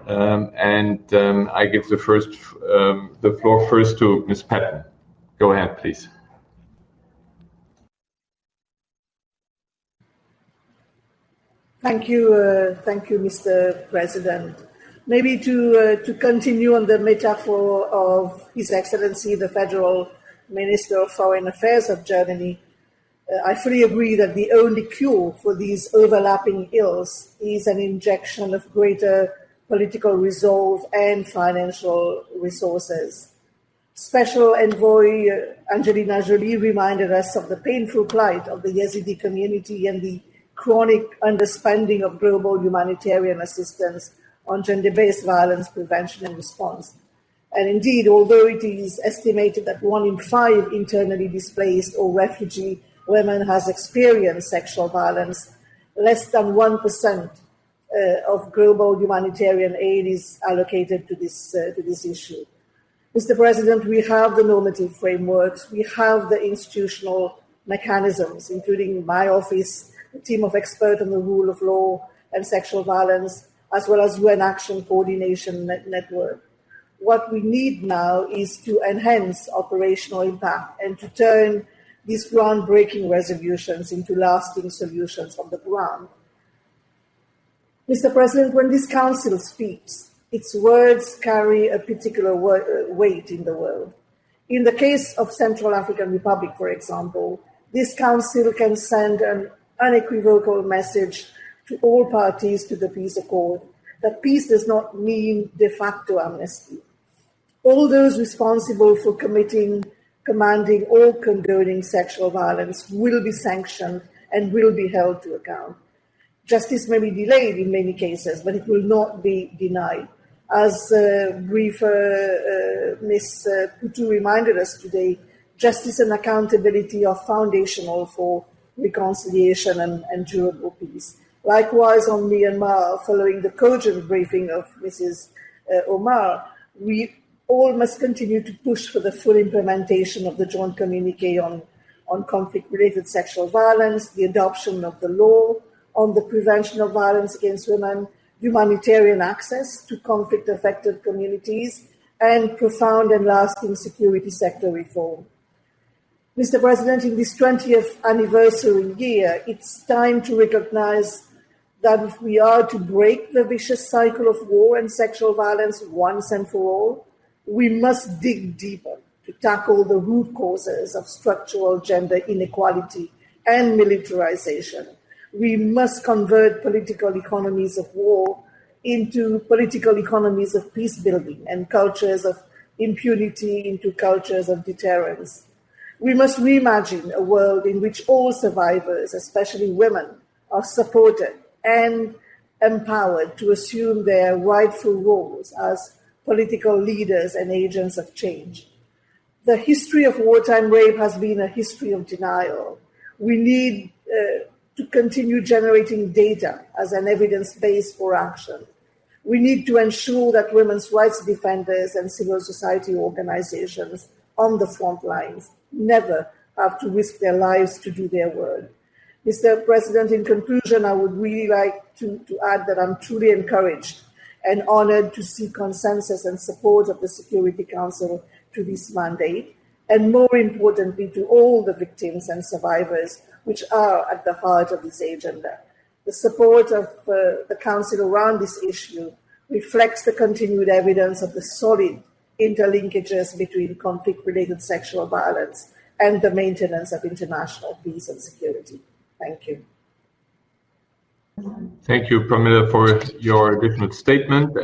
I give the floor first to Ms. Patten. Go ahead, please. Thank you, Mr. President. Maybe to continue on the metaphor of His Excellency, the Federal Minister of Foreign Affairs of Germany, I fully agree that the only cure for these overlapping ills is an injection of greater political resolve and financial resources. Special Envoy Angelina Jolie reminded us of the painful plight of the Yazidi community and the chronic underspending of global humanitarian assistance on gender-based violence prevention and response. And indeed, although it is estimated that 1 in 5 internally displaced or refugee women has experienced sexual violence, less than 1% of global humanitarian aid is allocated to this issue. Mr. President, we have the normative frameworks, we have the institutional mechanisms, including my office, a team of experts on the rule of law and sexual violence, as well as UN Action Coordination Network. What we need now is to enhance operational impact and to turn these groundbreaking resolutions into lasting solutions on the ground. Mr. President, when this Council speaks, its words carry a particular weight in the world. In the case of Central African Republic, for example, this Council can send an unequivocal message to all parties to the peace accord that peace does not mean de facto amnesty. All those responsible for commanding or condoning sexual violence will be sanctioned and will be held to account. Justice may be delayed in many cases, but it will not be denied. As briefer Ms. Putu reminded us today, justice and accountability are foundational for reconciliation and durable peace. Likewise, on Myanmar, following the cogent briefing of Mrs. Omar, we all must continue to push for the full implementation of the joint communique on conflict-related sexual violence, the adoption of the law on the prevention of violence against women, humanitarian access to conflict-affected communities, and profound and lasting security sector reform. Mr. President, in this 20th anniversary year, it's time to recognize that if we are to break the vicious cycle of war and sexual violence once and for all, we must dig deeper to tackle the root causes of structural gender inequality and militarization. We must convert political economies of war into political economies of peace building and cultures of impunity into cultures of deterrence. We must reimagine a world in which all survivors, especially women, are supported and empowered to assume their rightful roles as political leaders and agents of change. The history of wartime rape has been a history of denial. We need to continue generating data as an evidence base for action. We need to ensure that women's rights defenders and civil society organizations on the front lines never have to risk their lives to do their work. Mr. President, in conclusion, I would really like to add that I'm truly encouraged and honored to see consensus and support of the Security Council to this mandate, and more importantly, to all the victims and survivors which are at the heart of this agenda. The support of the Council around this issue reflects the continued evidence of the solid interlinkages between conflict-related sexual violence and the maintenance of international peace and security. Thank you. Thank you, Pramila, for your additional statement.